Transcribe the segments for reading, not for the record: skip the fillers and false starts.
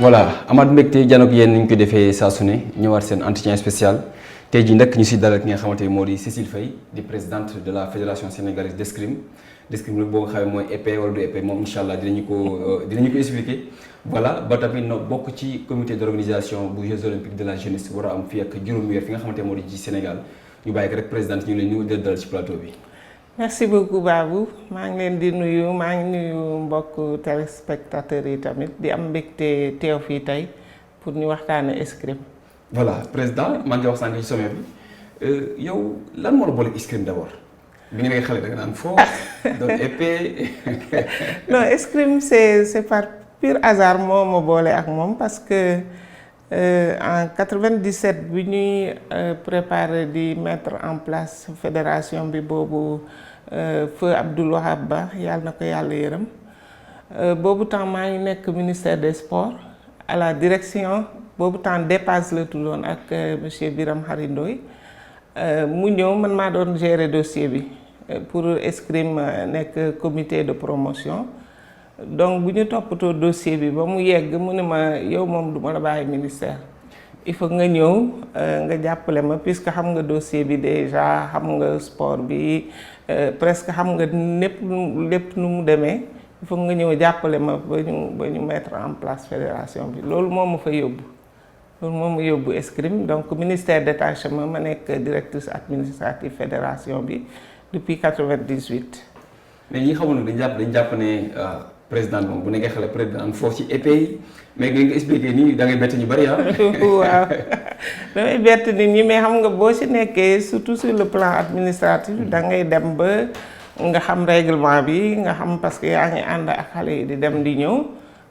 voilà amaat mbégte janook yéen ni ñu ko defee saa su ne ñëwaat seen entretien spécial tey jii nag ñu si dalal ki nga xamante ni moo di Cécile Faye di présidente de la fédération sénégalaise d'escrime nag boo nga xam ne mooy épée wala du épée moom incha allah dinañu ko expliquer. voilà ba tamit no bokk ci comité d'organisation bu Jeux olympiques de la jeunesse war a am fii ak juróomi weer fi nga xamante moo di ci Sénégal ñu bàyyi ko rek présidente ñu leen ñu dalal ci plateau bi. merci beaucoup Babou maa ngi leen di nuyu maa ngi nuyu mbokk téléspectateurs yi tamit di am mbégte teew fii tey pour ñu waxtaane escrime. voilà président maa ngi wax sànq ci sommet bi yow lan moo la boole escrime d'abord bi nga nekk xale da nga naan foo doon épée. non escrime c'est par pur hasard moo ma boole ak moom parce que en 97 bi ñuy préparer di mettre en place fédération bi boobu feu Abdoul Wahab Ba yàlla na ko yàlla yërëm boobu temps maa ngi nekk ministère des sports à la direction boobu temps dépasse la tuddoon ak monsieur Biram Khary Ndoye mu ñëw man maa doon gérer dossier bi pour escrime nekk comité de promotion. donc bu ñu toppatoo dossier bi ba mu yegg mu ne ma yow moom du ma la bàyyi ministère il faut nga ñëw nga jàppale ma puisque xam nga dossier bi déjà xam nga sport bi presque xam nga lépp nu mu demee il faut nga ñëw jàppale ma ba ñu mettre en place fédération bi loolu moo ma fa yóbbu escrime donc ministère détachement ma nekk directrice administrative fédération bi depuis 98. mais ñi xamul nag dañu jàpp ne président moom bu nekkee xale président foofu ci épée yi mais nga expliqué nii da ngay bett ñu bari waaw damay bett nit ñi mais xam nga boo ci nekkee surtout sur le plan administratif da ngay dem ba nga xam règlement bi nga xam parce que yaa ngi ànd ak xale yi di dem di ñëw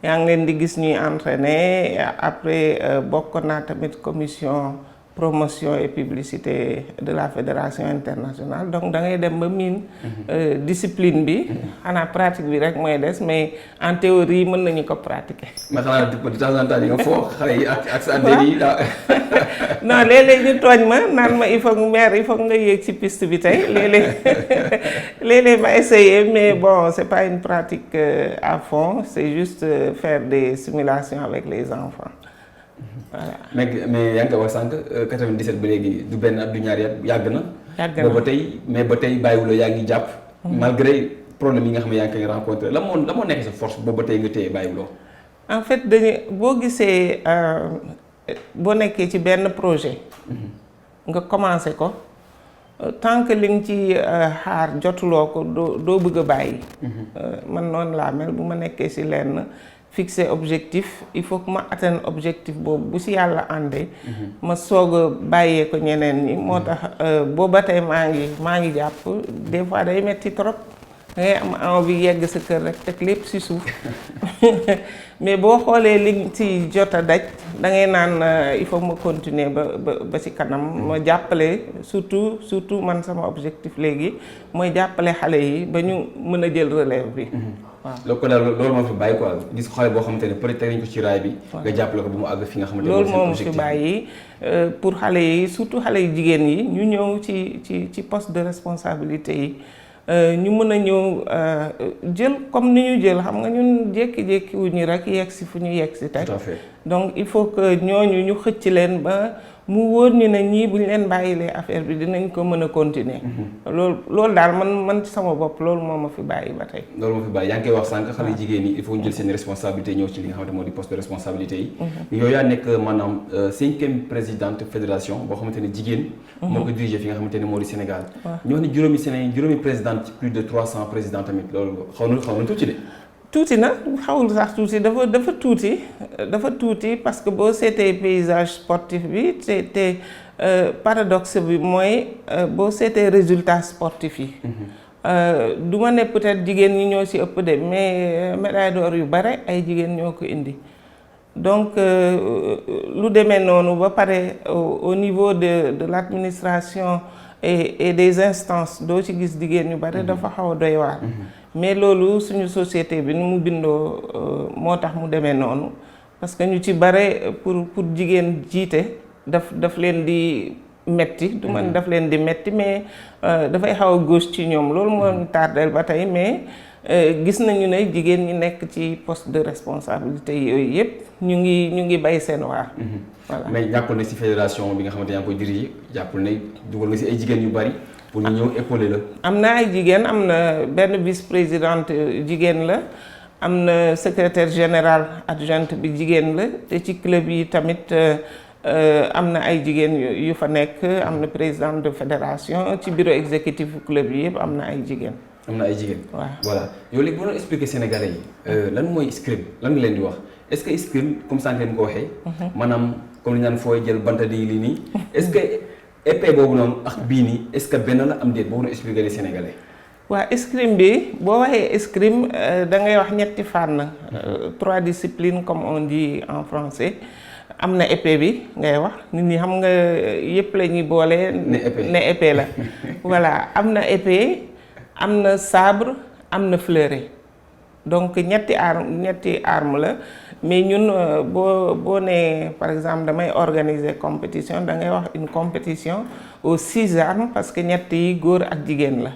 yaa ngi leen di gis ñuy entraîner après bokk naa tamit commission promotion et publicité de la fédération internationale donc da ngay dem ba miin discipline bi xanaa pratique bi rek mooy des mais en théorie mën nañu ko pratiquer. ma xanaa de temps en temps nga foo xale yi ak sa antenne yi non léeg-léeg ñu tooñ ma naan ma il faut nga yéeg ci piste bi tey léeg-léeg ma essayer mais bon c'est pas une pratique à fond c'est juste faire des simulations avec les enfants. voilà mais yaa ngi koy wax sànq 97 ba léegi du benn at du ñaari at yàgg na. booba tey mais ba tey bàyyiwuloo yaa ngi jàpp. malgré problème yi nga xam ne yaa ngi koy rencontré la moo nekk sa force booba tey nga téye bàyyiwuloo. en fait boo gisee boo nekkee ci benn projet. nga commencé ko tant que li nga ci xaar jotuloo ko doo bëgg a bàyyi. man noonu laa mel bu ma nekkee ci lenn. fixer objectif il faut que ma atteindre objectif boobu bu ci yàlla àndee ma soog a bàyyee ko ñeneen ñi moo tax booba tey maa ngi jàpp des fois day metti trop ngay am envie yegg sa kër rek teg lépp ci suuf mais boo xoolee li ci jot a daj da ngay naan il faut ma continuer ba ci kanam ma jàppale surtout man sama objectif léegi mooy jàppale xale yi ba ñu mën a jël relève bi waaw loolu moo fi bàyyi quoi gis xale boo xamante ne peut-être nañ ko ci raay bi. nga jàppale ko bu mu àgg fi nga xamante ne loolu moo fi bàyyi pour xale yi surtout xale yu jigéen yi ñu ñëw ci poste de responsabilité yi ñu mën a ñëw jël comme ni ñu jël xam nga ñun jékki-jékki wu ñu rek yegg si fu ñu yegg si tey. tout à fait donc il faut que ñooñu ñu xëcc leen ba. mu wóor ñu ne ñii bu ñu leen bàyyilee affaire bi dinañ ko mën a continuer. loolu daal man ci sama bopp loolu moo ma fi bàyyi ba tey. loolu moo fi bàyyi yaa ngi koy wax sànq xale jigéen ñi il faut ñu jël seen responsabilité ñëw ci li nga xamante moo di poste de responsabilité yi. yow yaa nekk maanaam 5e présidente fédération boo xamante ne jigéen. moo ko dirigé fi nga xamante ne moo di Sénégal. ñu wax ne juróomi présidente ci plus de 300 présidents tamit loolu xaw na tuuti de. tuuti na xawul sax tuuti dafa tuuti parce que boo seetee paysage sportif bi te paradoxe bi mooy boo seetee résultat sportif yi. du ma ne peut-être jigéen ñi ñoo ci ëpp de mais médaille d'or yu bare ay jigéen ñoo ko indi donc lu demee noonu ba pare au niveau de l'administration et des instances doo ci gis jigéen ñu bare dafa xaw a doy waar. mais loolu suñu société bi nu mu bindoo moo tax mu demee noonu parce que ñu ci bare pour jigéen jiite daf leen di metti du man daf leen di metti mais dafay xaw a gauche ci ñoom loolu moo tardeel ba tey mais gis nañu ne jigéen ñi nekk ci poste de responsabilité yooyu yëpp ñu ngi bay seen waar. Voilà. Mais jàppul ne si fédération bi nga xamante yaa ngi koy diriger jàppul ne dugal nga si ay jigéen yu bari pour ñu ñëw épauler la. am na ay jigéen am na benn vice-présidente jigéen la am na secrétaire général adjointe bi jigéen la te ci club yi tamit am na ay jigéen yu fa nekk am na présidente de fédération ci bureau exécutif club yi yëpp am na ay jigéen. am na ay jigéen. waaw voilà yow léegi boo doon expliquer Sénégalais yi lan mooy escrime lan nga leen di wax est-ce que escrime comme sànq leen ko waxee. maanaam comme li ñu naan fooy jël banta di lii nii. est-ce que épée boobu noonu ak bii nii est-ce que benn la am déet boo doon expliquer les Sénégalais. waaw escrime bi boo waxee escrime da ngay wax ñetti fànn 3 disciplines comme on dit en français am na épée bi ngay wax nit ñi xam nga yëpp la ñuy boole. ne épée la voilà am na épée. am na sabre am na fleuret donc ñetti arme la mais ñun boo nee par exemple damay organiser compétition da ngay wax une compétition aux 6 armes parce que ñett yi góor ak jigéen la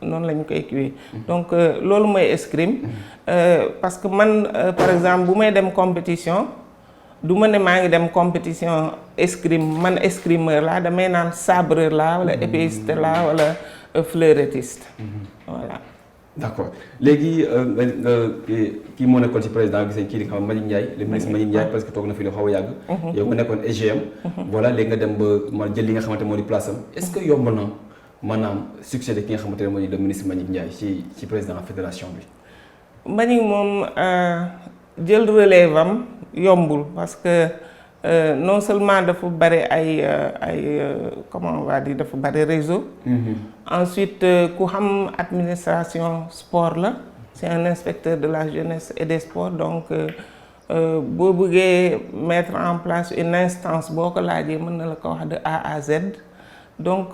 noonu lañ koy kiiwee donc loolu mooy escrime parce que man par exemple bu may dem compétition du ma ne maa ngi dem compétition escrime man escrimeur la damay naan sabreur la wala épéiste la wala fleurettiste. Voilà. D'accord léegi kii moo nekkoon ci président gis nañ kii di xam Mbagnick Ndiaye le ministre Mbagnick Ndiaye parce que toog na fi lu xaw a yàgg. yow nga nekkoon SGM. voilà léegi nga dem ba ma jël li nga xamante moo di place am est-ce que yomb na maanaam succès de ki nga xamante ne moo di le ministre Mbagnick Ndiaye ci président fédération bi. Mbagnick moom jël relève am yombul parce que. Non seulement dafa bari ay comment on va dire dafa bari réseau. Ensuite ku xam administration sport la c'est un inspecteur de la jeunesse et des sports donc boo bëggee mettre en place une instance boo ko laajee mën na la ko wax de A à Z donc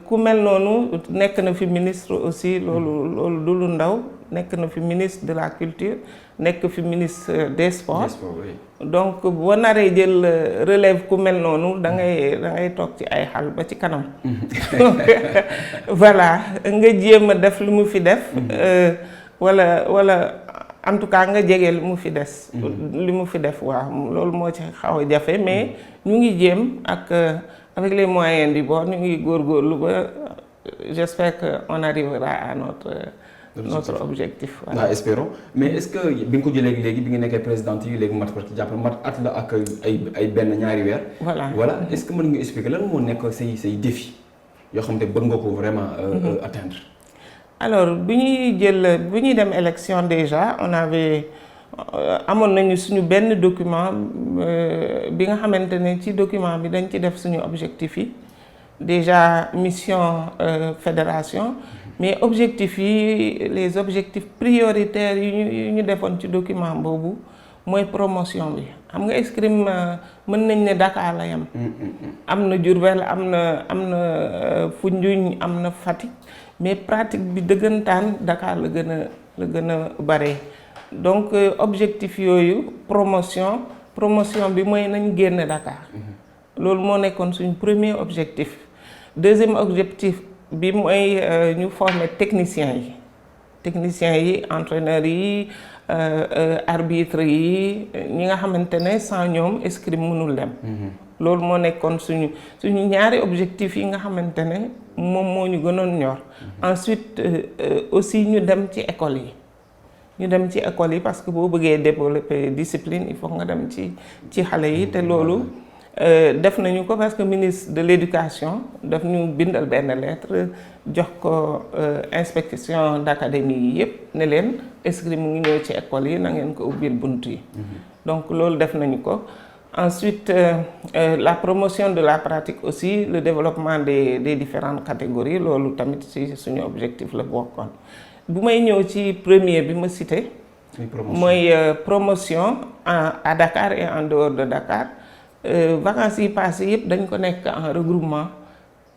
ku mel noonu nekk na fi ministre aussi loolu du lu ndaw nekk na fi ministre de la culture nekk fi ministre des sports. donc boo naree jël relève ku mel noonu da ngay toog ci ay xal ba ci kanam. voilà nga jéem a def lu mu fi def. wala en tout cas nga jege lu mu fi des. li mu fi def waaw loolu moo ci xaw a jafe mais ñu ngi jéem ak avec les moyens du bord ñu ngi góorgóorlu ba j'espère que on arrivera à notre objectif. Voilà. Ah, espérons mais est-ce que bi nga ko jëlee léegi bi nga nekkee présidente yi léegi mat parce que jàpp mat at la ak ay benn ñaari weer. voilà est-ce que mën nga expliquer lan moo nekk say défi yoo xam ne bëgg nga ko vraiment atteindre. alors bi ñuy dem élection déjà on avait amoon nañu suñu benn document bi nga xamante ne ci document bi dañ ci def suñu objectif yi déjà mission fédération. mais objectifs yi les objectifs prioritaires yi ñu defoon ci document boobu mooy promotion bi xam nga escrime mën nañ ne Dakar la yam am na Diourbel am na Foundiougne am na Fatick mais pratique bi dëggantaan Dakar la gën a bare donc objectif yooyu promotion bi mooy nañ génn Dakar loolu moo nekkoon suñ premier objectif deuxième objectif bi mooy ñu former techniciens yi entraîneurs yi arbitres yi ñi nga xamante ne sans ñoom escrime mënul dem. loolu moo nekkoon suñu ñaari objectifs yi nga xamante ne moom moo ñu gënoon ñor. ensuite aussi ñu dem ci école yi parce que boo bëggee développer discipline il faut nga dem ci xale yi te loolu. def nañu ko parce que ministre de l'éducation daf ñu bindal benn lettre jox ko inspection d'académie yi yëpp ne leen escrime mu ngi ñëw ci école yi na ngeen ko ubbil bunt yi. donc loolu def nañu ko. ensuite la promotion de la pratique aussi le développement des différentes catégories loolu tamit ci suñu objectif la bokkoon. bu may ñëw ci premier bi ma cité. mooy promotion à Dakar et en dehors de Dakar. Vacances yi passé yëpp dañ ko nekk en regroupement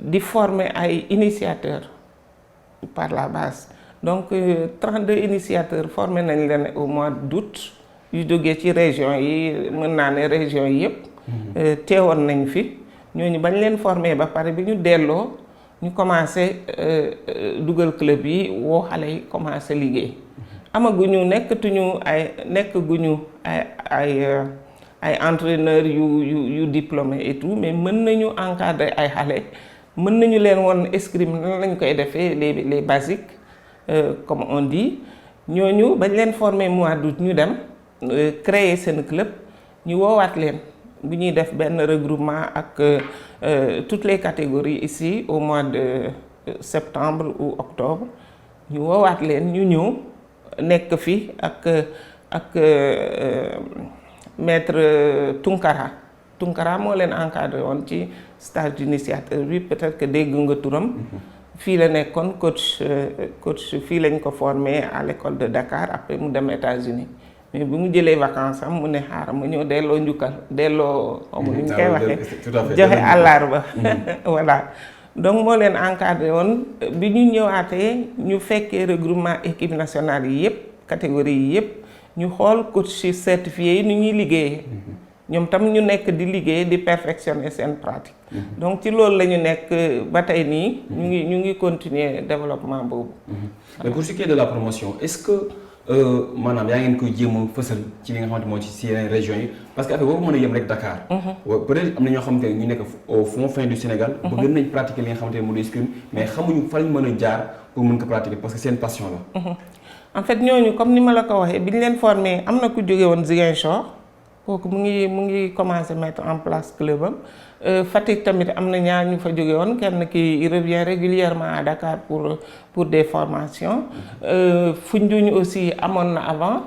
di former ay initiateurs par la base donc 32 initiateurs formé nañ leen au mois d'août yu jógee ci région yi mën naa ne région yi yëpp teewoon nañ fi ñooñu bañ leen formé ba pare bi ñu delloo ñu commencé dugal club yi woo xale yi commencé liggéey amaguñu nekkaguñu ay entraîneurs yu diplômés et tout, mais mën nañu encadrer ay xale, mën nañu leen woon escrime nan lañ koy defee les basiques comme on dit. ñooñu bañ leen former mois d'août ñu dem créer seen club, ñu woowaat leen bu ñuy def benn regroupement ak toutes les catégories ici au mois de septembre ou octobre, ñu woowaat leen ñu ñëw nekk fi ak maître Tunkara moo leen encadré woon ci stage d'initiateur bi, peut-être que dégg nga turam. fii la nekkoon coach fii lañ ko formé à l'école de Dakar, après mu dem États-Unis, mais bi mu jëlee vacances am mu ne xaaral ma ñëw delloo njukkal delloo xamu ni ñu koy waxee joxe àllarba voilà. Donc moo leen encadré woon bi ñu ñëwaatee ñu fekkee regroupement équipe nationale yi yëpp catégorie yi yëpp ñu xool coach certifié yi ni ñuy liggéeyee. ñoom tam ñu nekk di liggéey di perfectionner seen pratique. Donc ci loolu la ñu nekk ba tey nii ñu ngi continuer développement boobu. Mais pour ce qui est de la promotion, est-ce que maanaam yaa ngeen koy jéem a fësal ci li nga xamante moo ci yeneen régions yi, parce que affaire boobu mën a yem rek Dakar. Peut-être am na ñoo xamante ne ñu nekk au fin du Sénégal. bëgg nañ pratiquer li nga xamante ne moo di escrime, mais xamuñu fan lañ mën a jaar pour mën ko pratiquer parce que seen passion la. En fait ñooñu comme ni ma la ko waxee bi ñu leen formé am na ku jóge woon Ziguinchor. kooku mu ngi commencé mettre en place club am. Fatick tamit am na ñaar ñu fa jóge woon, kenn ki revient régulièrement à Dakar pour des formations. Foundiougne aussi amoon na avant,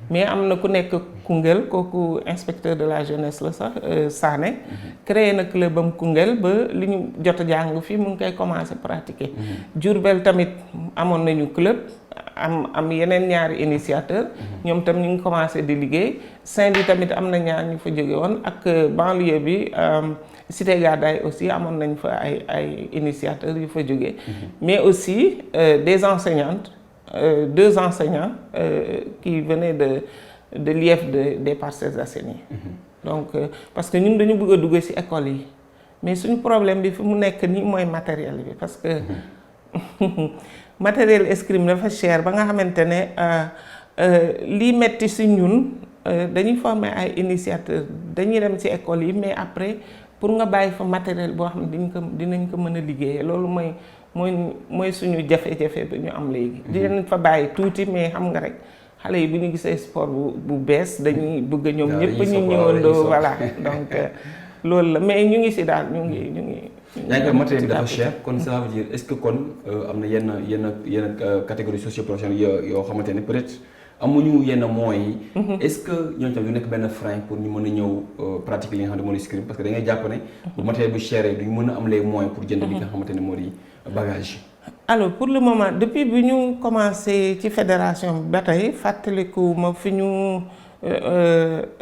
mais am na ku nekk Koungheul, kooku inspecteur de la jeunesse la sax Sané. créé na club am Koungheul ba li ñu jot a jàng fii mu ngi koy commencé pratiquer. Diourbel tamit amoon nañu club. am yeneen ñaari initiateur ñoom tam ñu ngi commencé di liggéey. Saint-Louis tamit am na ñaar ñu fa jóge woon, ak banlieue bi Cité Gadaye aussi amoon nañ fa ay initiateurs yu fa jóge. Mais aussi des enseignantes, 2 enseignants qui venaient de l'IEF des Parcelles Assainies. Donc parce que ñun dañu bëgg a dugg ci école yi, mais suñu problème bi fi mu nekk nii mooy matériel bi, parce que matériel escrime dafa cher ba nga xamante ne lii metti ci ñun dañuy former ay initiateurs, dañuy dem ci école yi, mais après pour nga bàyyi fa matériel boo xam ne dinañ ko mën a liggéeyee, loolu mooy suñu jafe-jafe bi ñu am léegi. dinañ fa bàyyi tuuti, mais xam nga rek xale yi bu ñu gisee sport bu bees dañuy bëgg ñoom ñëpp ñu ñëwandoo, voilà. Donc loolu la, mais ñu ngi ci daal ñu ngi yaa ngi koy matériel bi dafa cher, kon ça veut dire est-ce que kon am na yenn catégorie socio-professionnelle yoo xamante ne peut-être amuñu yenn moyens yi. Est-ce que ñooñu tam du nekk benn frein pour ñu mën a ñëw pratiquer li nga xamante ne moo di escrime, parce que da ngay jàpp ne bu matériel bu cher duñu mën a am les moyens pour jënd li nga xamante ne moo di bagage. Alors pour le moment depuis bi ñu commencé ci fédération bi ba tey fàttaliku ma fi ñu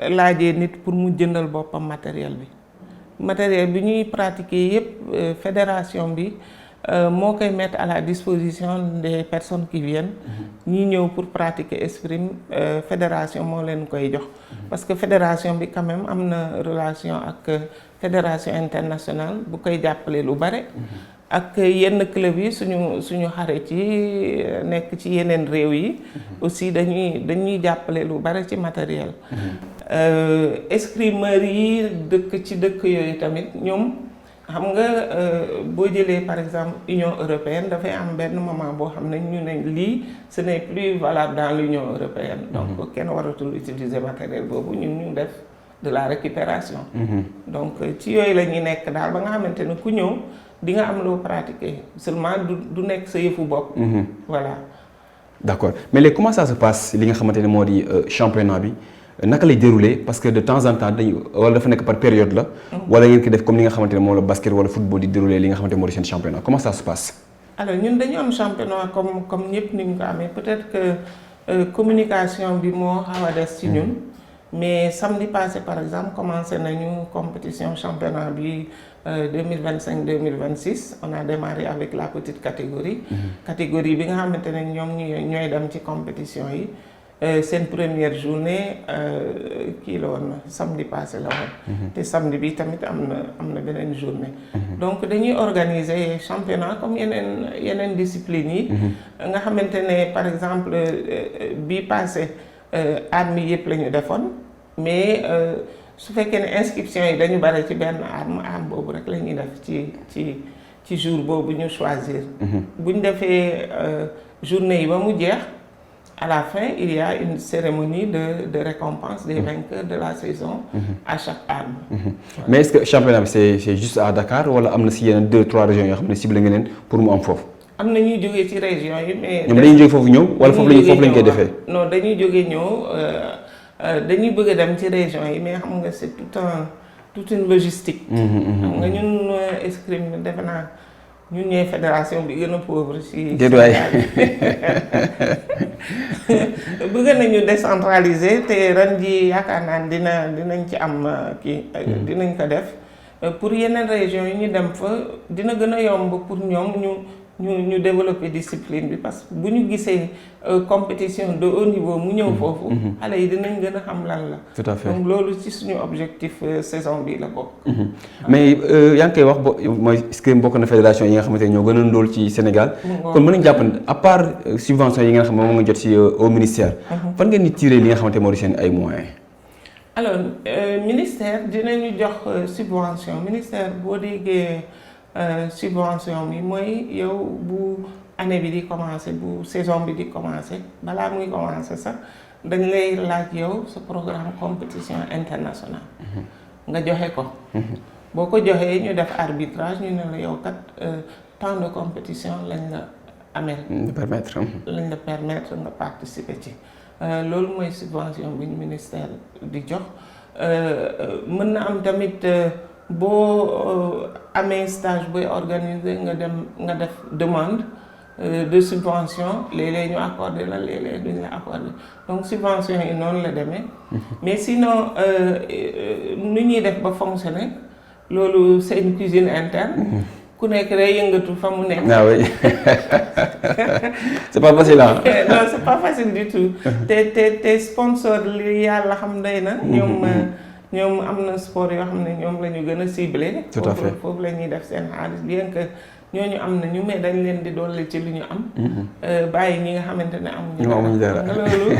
laajee nit pour mu jëndal boppam matériel bi ñuy pratiquer yépp fédération bi moo koy mettre à la disposition des personnes qui viennent. ñi ñëw pour pratiquer escrime, fédération moo leen koy jox. parce que fédération bi quand même am na relation ak fédération internationale bu koy jàppale lu bare. ak yenn club yi suñu xarit yi nekk ci yeneen réew yi aussi dañuy jàppale lu bare ci matériel. escrimeurs yi dëkk ci dëkk yooyu tamit ñoom xam nga boo jëlee par exemple Union européenne dafay am benn moment boo xam ne ñu ne lii ce n'est plus valable dans l'Union européenne. Donc kenn waratul utiliser matériel boobu ñu def de la récupération. Donc ci yooyu la ñuy nekk daal ba nga xamante ne ku ñëw di nga am loo pratiquer, seulement du nekk sa yëfu bopp. Voilà. D'accord, mais léegi comment ça se passe li nga xamante ne moo di championnat bi naka lay dérouler, parce que de temps en temps wala dafa nekk par période la. wala ngeen ko def comme li nga xamante ne moom la basket wala football di dérouler li nga xamante ne moo di seen championnat, comment ça se passe? Alors ñun dañu am championnat comme ñëpp ni ñu ko amee, peut-être que communication bi moo xaw a des ci ñun. Mais samedi passé par exemple commencé nañu compétition championnat bi 2025-2026 on a démarré avec la petite catégorie. Catégorie bi nga xamante ne ñoom ñooy dem ci compétition yi. seen première journée kii la woon samedi passé la woon. te samedi bi tamit am na beneen journée. donc dañuy organiser championnat comme yeneen discipline yi. nga xamante ne par exemple bii passé armes yëpp la ñu defoon mais su fekkee ne inscription yi dañu bare ci benn arme boobu rek la ñuy def ci jour boobu ñu choisir. bu ñu defee journée yi ba mu jeex. À la fin, il y a une cérémonie de récompense des vainqueurs de la saison à chaque arme. Mais est-ce que championnat c'est juste à Dakar ou am na si yeneen 2-3 régions yoo xam ne ciblé nga leen pour mu am foofu? am na ñuy jógee ci région yi mais. ñoom dañuy jógee foofu ñëw wala foofu lañ koy defee? non dañuy jógee ñëw dañuy bëgg a dem ci région yi mais xam nga c'est toute une logistique. xam nga ñun escrime defe naa. ñun ñooy fédération bi gën a pauvre ci Sénégal bëgg nañu décentraliser te ren ji yaakaar naa dinañ ci am dinañ ko def pour yeneen région yi ñu dem fa dina gën a yomb pour ñoom ñu développer discipline bi parce que bu ñu gisee compétition de haut niveau mu ñëw foofu xale yi dinañ gën a xam lan la. tout à fait donc loolu ci suñu objectif saison bi la bokk. mais yaa ngi koy wax mooy escrime bokk na fédération yi nga xamante ne ñoo gën a ndóol ci Sénégal. kon mën nañu jàpp ne à part subvention yi nga xam ne moom nga jot ci au ministère. fan ngeen di tirer li nga xamante moo di seen ay moyens. alors ministère dinañu jox subvention ministère boo déggee. subvention bi mooy yow bu année bi di commencer bu saison bi di commencer balaa muy commencer sax dañ lay laaj yow sa programme compétition internationale nga joxe ko boo ko joxee ñu def arbitrage ñu ne la yow kat temps de compétition lañ la amee lañ la permettre nga participer ci loolu mooy subvention bi ñu ministère di jox mën na am tamit boo amee stage booy organiser nga def demande de subvention léeg-léeg ñu accordé la léeg-léeg duñ la accordé donc subvention yi noonu la demee mais sinon nu ñuy def ba fonctionner loolu c'est une cuisine interne ku nekk day yëngatu fa mu nekk. ah oui c'est pas facile ah. non c'est pas facile du tout te sponsor li yàlla xam day na ñoom am na sport yoo xam ne ñoom la ñu gën a ciblé. tout à fait foofu la ñuy def seen xaalis bien que ñooñu am na ñu mais dañ leen di dolli ci lu ñu am. bàyyi ñi nga xamante ne amuñu dara loolu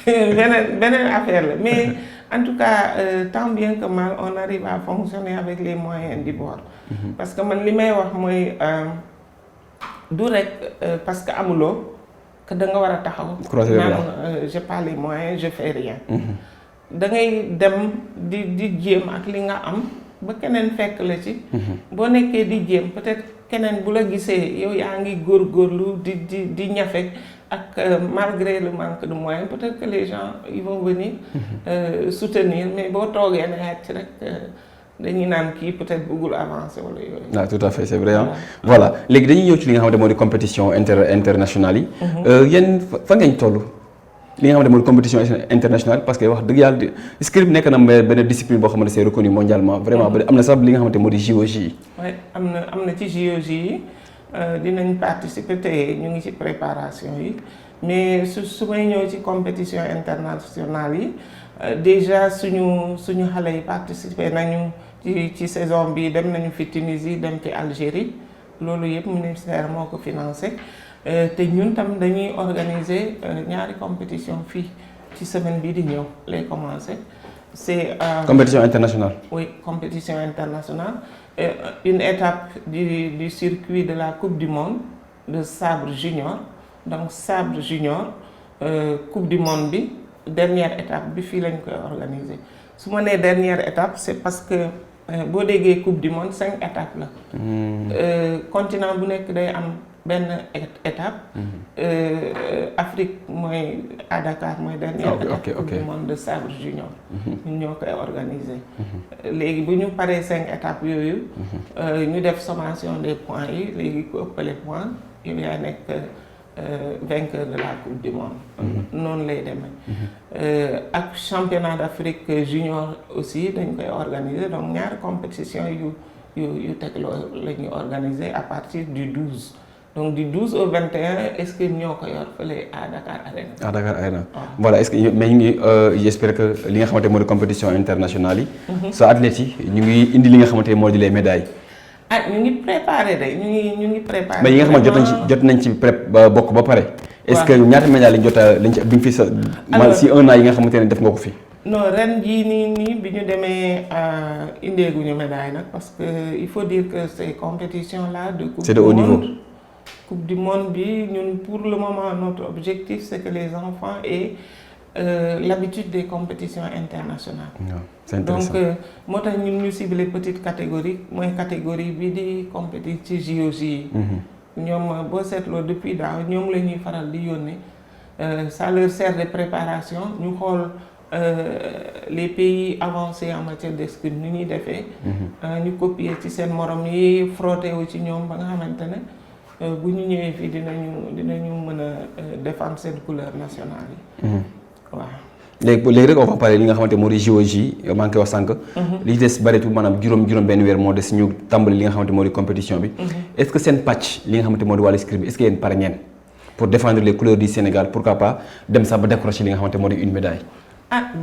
beneen affaire la mais en tout cas tant bien que mal on arrive à fonctionner avec les moyens du bord. parce que man li may wax mooy du rek parce que amuloo que da nga war a taxaw. naan j'ai pas les moyens je fais rien. da ngay dem di jéem ak li nga am ba keneen fekk la ci. boo nekkee di jéem peut-être keneen bu la gisee yow yaa ngi góorgóorlu di ñafe ak malgré le manque de moyens peut-être que les gens ils vont venir soutenir mais boo toogee ne yàcc rek dañuy naan kii peut-être bëggul avancer wala yooyu. ah tout à fait c'est vrai voilà léegi dañuy ñëw ci li nga xamante moo di compétition internationale yi. yéen fa ngeen toll. li nga xamante mooy compétition internationale parce que wax dëgg yàlla escrime nekk na benn discipline boo xamante c'est reconnu mondialement vraiment am na sax li nga xamante moo di JOJ yi. oui am na ci JOJ yi dinañ participer te ñu ngi ci préparation yi mais su may ñëw ci compétition internationale yi déjà suñu xale yi participer nañu ci saison bi dem nañu fi Tunisie dem ci Algérie loolu yëpp ministère moo ko financé. te ñun tam dañuy organiser ñaari compétition fii ci semaine bii di ñëw lay commencer c'est compétition internationale. oui compétition internationale une étape du circuit de la coupe du monde de sabre junior donc sabre junior coupe du monde bi dernière étape bi fii lañ koy organiser su ma nee dernière étape c'est parce que boo déggee coupe du monde 5 étapes la. continent bu nekk day am. benn étape. Afrique mooy à Dakar mooy dernière étape coupe du monde de sabre junior. ñun ñoo koy organiser. léegi bu ñu paree 5 étapes yooyu. ñu def sommation des points yi léegi ku ëppale point yow yaa nekk vainqueur de la coupe du monde. noonu lay demee. ak championnat d'Afrique junior aussi dañ koy organiser donc ñaari compétition yu tegloo la ñuy organiser à partir du 12. donc du 12 au 21 escrime ñoo ko yor fële à Dakar Arena. à Dakar Arena. voilà est-ce que mais ñu ngi j'espère que li nga xamante moo di compétition internationale yi. sa athlètes yi ñu ngi indi li nga xamante moo di les médailles. ñu ngi préparé de ñu ngi préparé. mais yi nga xamante jot nañ ci bokk ba pare. est-ce que ñaata médailles lañ ci bi nga fi sa. alors si 1 an yi nga xamante ne def nga ko fi. non ren jii nii bi ñu demee indeeguñu médaille nag parce que il faut dire que ces compétitions là de coupe c'est de haut niveau. Coupe du monde bi ñun pour le moment notre objectif c'est que les enfants aient l'habitude des compétitions internationales. c'est intéressant. donc moo tax ñun ñu ciblé petite catégorie mooy catégorie bi di compétir ci JOJ yi. ñoom boo seetloo depuis daaw ñoom la ñuy faral di yónnee ça leur sert de préparation ñu xool les pays avancés en matière d'escrime ni ñuy defee. ñu copier ci seen morom yi frotté wu ci ñoom ba nga xamante ne. bu ñu ñëwee fii dinañu mën a défendre seen couleur nationale yi. waaw. léegi rek on va parler li nga xamante moo di JOJ maa ngi koy wax sànq. li des bareetul maanaam juróom benn weer moo des ñu tàmbali li nga xamante moo di compétition bi. est-ce que seen pàcc li nga xamante moo di wàllu escrime bi est-ce que yéen pare ngeen pour défendre les couleurs du Sénégal pourquoi pas dem sax ba décrocher li nga xamante moo di une médaille.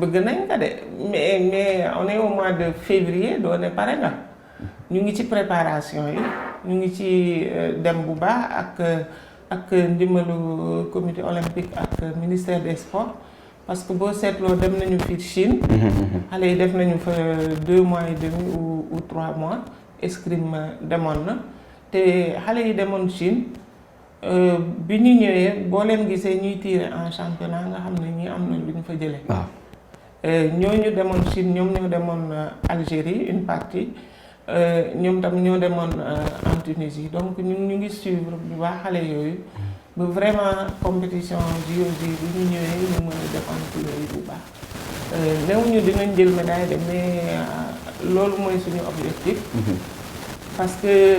bëgg nañ ko de mais on est au mois de février doo ne pare nga. ñu ngi ci préparation yi ñu ngi ci dem bu baax ak ndimbalu comité olympique ak ministère des sports parce que boo seetloo dem nañu fi Chine. xale yi def nañu fa 2 mois et demi ou 3 mois escrime demoon na te xale yi demoon Chine bi ñu ñëwee boo leen gisee ñuy tirer en championnat nga xam ne ñi am na lu ñu fa jëlee. ñooñu demoon Chine ñoom ñoo demoon Algérie une partie. ñoom tam ñoo demoon en Tunisie donc ñun ñu ngi suivre bu baax xale yooyu ba vraiment compétition JOJ bi ñu ñëwee ñu mën a défendre couleur yi bu baax newuñu dinañ jël médaille de mais loolu mooy suñu objectif. parce que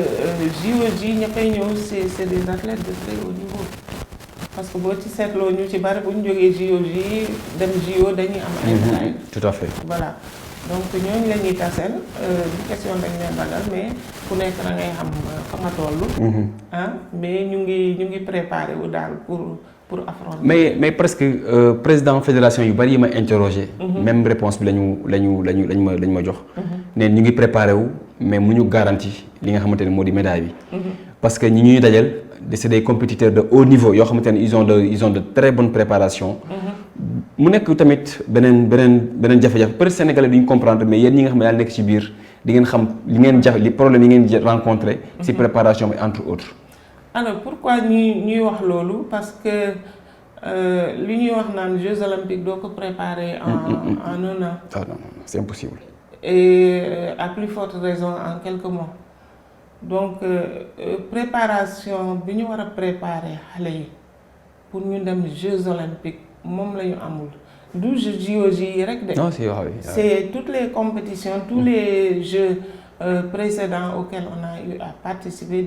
JOJ ña fay ñëw c'est des athlètes de très haut niveau parce que boo ci seetloo ñu ci bari bu ñu jógee JOJ dem JO dañuy am ay médailles. tout à fait voilà. donc ñooñu la ñuy taseel du question dañ leen ragal mais ku nekk da ngay xam fa nga toll. mais ñu ngi préparé wu daal pour affronter. mais presque président fédération yu bari yi ma interrogé. même réponse bi lañ ma jox. ne ñu ngi préparé wu mais mu ñu garantie li nga xamante ne moo di médaille bi. parce que ñi ñuy dajal c'est des compétiteurs de haut niveau yoo xamante ne ils ont de très bonne préparation. mu nekk tamit beneen jafe-jafe peut-être sénégalais duñ comprendre mais yéen ñi nga xam ne yaa nekk ci biir di ngeen xam li problème yi ngeen rencontré ci préparation bi entre autres. alors pourquoi ñuy wax loolu parce que li ñuy wax naan Jeux olympiques doo ko préparer en 1 an. ah non c'est impossible. et à plus forte raison en quelques mois donc préparation bi ñu war a préparer xale yi pour ñu dem Jeux olympiques moom la ñu amul du JOJ yi rek de. non c'est toutes les compétitions tous les jeux précédents auxquels on a eu à participer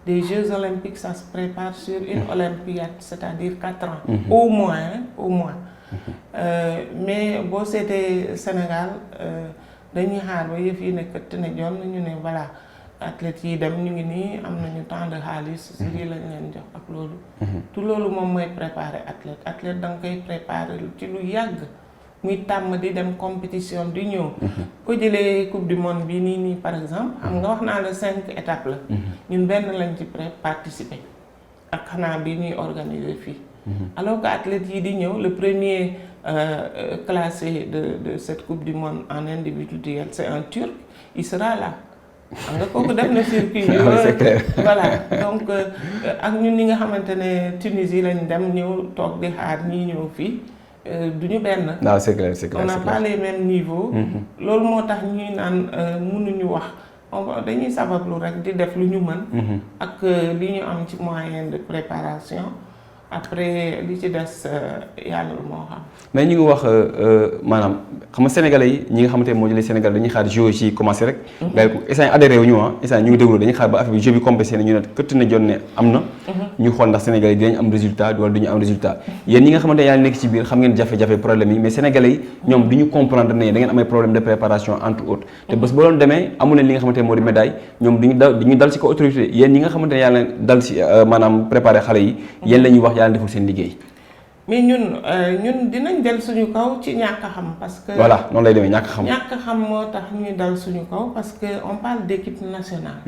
des Jeux olympiques ça se prépare sur une olympiade c'est-à-dire 4 ans. au moins. mais boo seetee Sénégal dañuy xaar ba yëf yi nekk te ne joon ñu ne voilà athlètes yi dem ñu ngi nii am nañu temps de xaalis si lii lañ leen jox ak loolu. tout loolu moom mooy préparer athlète da nga koy préparer ci lu yàgg muy tàmm di dem compétition di ñëw. ko jëlee coupe du monde bi nii par exemple xam nga wax naa la 5 étapes la. ñun benn lañ ci participer ak xanaa bi ñuy organiser fii. alors que athlètes yi di ñëw le premier classé de cette coupe du monde en individuel c'est un Turc il sera là. xam nga kooku def na circuit bi voilà donc ak ñun ñi nga xamante ne Tunisie lañ dem ñëw toog di xaar ñii ñëw fii du ñu benn. non c'est clair on n'a pas les mêmes niveaux. loolu moo tax ñuy naan mënuñu wax dañuy sabablu rek di def lu ñu mën. ak li ñu am ci moyen de préparation après li ci des yàlla moo xam. mais ñu ngi wax maanaam xam nga sénégalais yi ñi nga xamante ne moo jëlee Sénégal dañuy xaar jeu ci commencé rek. gars yi instant adhéré wu ñu instant ñu ngi déglu dañuy xaar ba affaire bi jeu bi compensé na ñu ne këtt na jot ne am na. ñu xool ndax sénégalais yi dinañ am résultat wala duñu am résultat. yéen ñi nga xamante ne yaa nekk ci biir xam ngeen jafe-jafe problème yi mais sénégalais yi ñoom du ñu comprendre ne da ngeen amay problème de préparation entre autres. te bés boo doon demee amu leen li nga xamante ne moo di médaille ñoom duñu dal ci ko autorité yéen ñi nga xamante ne yaa leen dal ci maanaam préparé xale yi yéen la ñuy wax yaa leen deful seen liggéey. mais ñun dinañ dal suñu kaw ci ñàkk a xam parce que. voilà noonu lay demee ñàkk a xam. ñàkk a xam moo tax ñuy dal suñu kaw parce que on parle d'équipe nationale.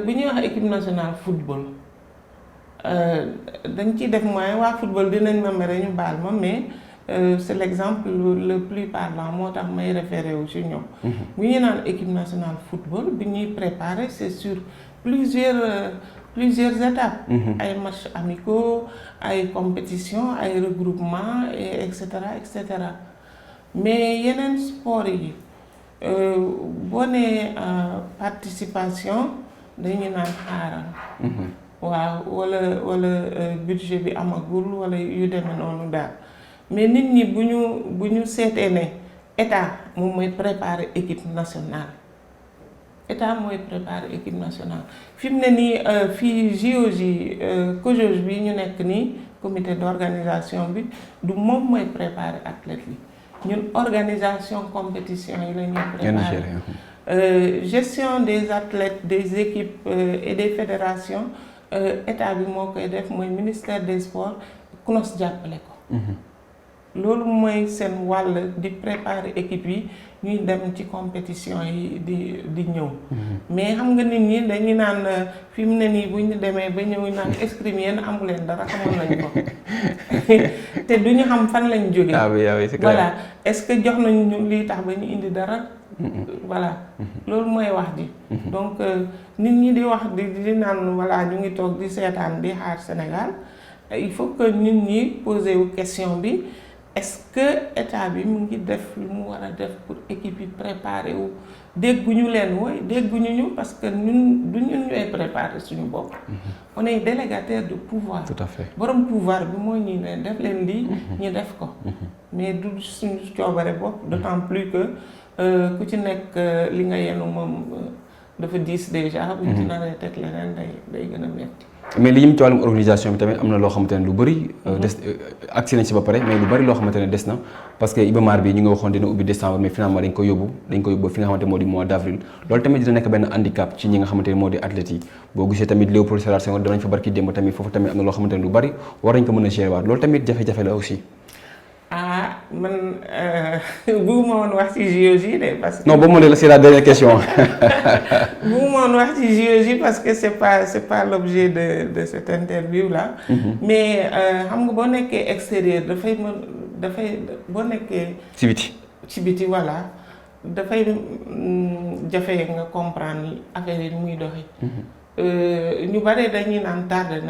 bu ñuy wax équipe nationale football dañ ciy def mooy waa football dinañ ma mere ñu baal ma mais c'est l'exemple le plus parlant moo tax may référé wu ci ñoom. bu ñuy naan équipe nationale football bi ñuy préparer c'est sur plusieurs étapes. ay matchs amicaux ay compétitions ay regroupements et cetera et cetera mais yeneen sport yi boo nee participation dañuy naan xaaral. waaw wala budget bi amagul wala yu demee noonu daal mais nit ñi bu ñu seetee ne état moom mooy préparer équipe nationale. état mooy préparer équipe nationale fi mu ne nii fii JOJ COJOJ bi ñu nekk nii comité d'organisation bi du moom mooy préparer athlètes yi ñun organisation compétition yi la ñuy préparer gestion des athlètes des équipes et des fédérations état bi moo koy def mooy ministère des sports CNOS jàppale ko. loolu mooy seen wàll di préparer équipe yi ñuy dem ci compétition yi di ñëw. mais xam nga nit ñi dañuy naan fi mu ne nii bu ñu demee ba ñëw naan escrime yéen amu leen dara xamoon nañ ko te du ñu xam fan lañ jógee. ah oui c'est clair. voilà est-ce que jox nañu lii tax ba ñu indi dara. voilà loolu mooy wax ji. donc nit ñi di wax di naan voilà ñu ngi toog di seetaan di xaar Sénégal il faut que nit ñi poser wu question bi. est-ce que état bi mu ngi def lu mu war a def pour équipe yi préparer wu dégguñu leen wooy dégguñu ñu parce que ñun du ñun ñooy préparer suñu bopp. on est délégataire de pouvoir. tout à fait borom pouvoir bi moo ñuy leen def leen lii. ñu def ko. mais du suñu coobare bopp d'autant plus que ku ci nekk li nga yenu moom dafa diis déjà. bu ñu ci naree teg leneen day gën a metti. mais li ñu ci wàllum organisation bi tamit am na loo xamante ne lu bëri des agsi nañ si ba pare mais lu bëri loo xamante ne des na parce que Iba Mar bi ñu nga waxoon dina ubbi décembre mais finalement dañ ko yóbbu fi nga xamante moo di mois d'avril loolu tamit dina nekk benn handicap ci ñi nga xamante ne moo di athlètes yi boo gisee tamit Léopold Sédar Senghor danañ fa barki démb tamit foofu tamit am na loo xamante ne lu bëri war nañ ko mën a gérer waat loolu tamit jafe-jafe la aussi. ah man bëgguma woon wax ci JOJ de parce que. non boobu moo ne la c'est la dernière question. bëgguma woon wax ci JOJ parce que c'est pas l'objet de cette interview là. mais xam nga boo nekkee extérieur dafay boo nekkee. ci biti voilà dafay jafe nga comprendre affaire yi muy doxi ñu bare dañuy naan tardé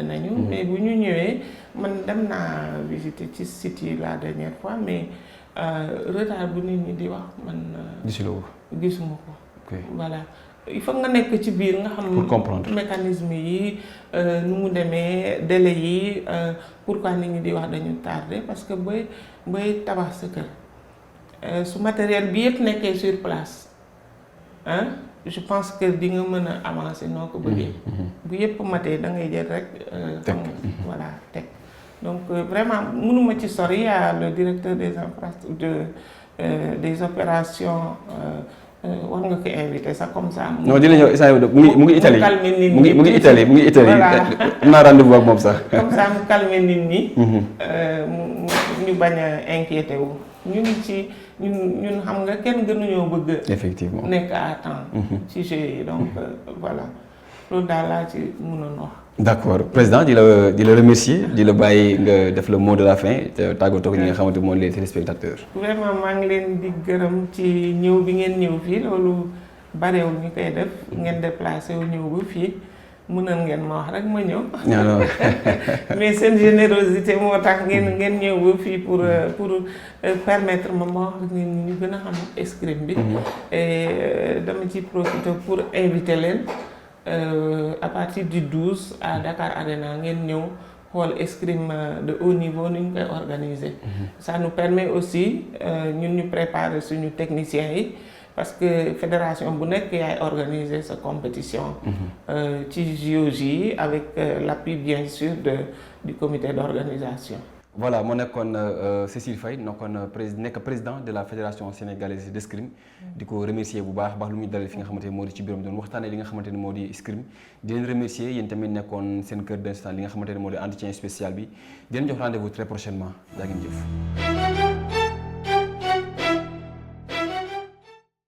nañu. mais bu ñu ñëwee man dem naa visiter ci site yi la dernière fois mais retard bu nit ñi di wax man. gisuma ko. voilà il faut nga nekk ci biir nga xam. pour comprendre mécanisme yi nu mu demee délai yi pourquoi nit ñi di wax dañu tardé parce que booy tabax sa kër su matériel bi yëpp nekkee sur place je pense que di nga mën a avancer noo ko bëggee. bu yëpp matee da ngay jël rek. teg voilà teg donc vraiment mënuma ci sori le directeur des opérations war nga ko inviter sax comme ça. non dina ñëw instant mu ngi Italie mu ngi Italie voilà am naa rendez-vous ak moom sax. comme ça mu calmer nit ñi. ñu bañ a inquiété wu. ñu ngi ci ñun xam nga kenn gënuñoo bëgg. effectivement nekk à temps. ci jeu yi donc voilà loolu daal laa ci mënoon wax. d'accord président di la remercier di la bàyyi nga def le mot de la fin te tàggatoo ak ñi nga xamante moom les téléspectateurs. vraiment maa ngi leen di gërëm ci ñëw bi ngeen ñëw fii loolu barewul ñu koy def ngeen déplacé wu ñëw ba fii. mënoon ngeen ma wax rek ma ñëw. mais seen générosité moo tax ngeen ñëw ba fii pour permettre ma wax nit ñi ñu gën a xam escrime bi. et dama ci profiter pour inviter leen à partir du 12 à Dakar Arena ngeen ñëw xool escrime de haut niveau ni ñu koy organiser. Ça nous permet aussi ñun ñu préparer suñu techniciens yi parce que fédération bu nekk yaay organiser sa compétition. ci JOJ avec l'appui bien sûr du comité d'organisation. voilà moo nekkoon Cécile Faye nekkoon président de la fédération sénégalaise d'escrime di ko remercier bu baax lu muy dalal fi nga xamante ne moo di ci bureau doon waxtaanee li nga xamante ne moo di escrime di leen remercier yéen tamit nekkoon seen kër d'instant li nga xamante ne moo di entretien spécial bi di leen jox rendez-vous très prochainement jaa ngeen jëf.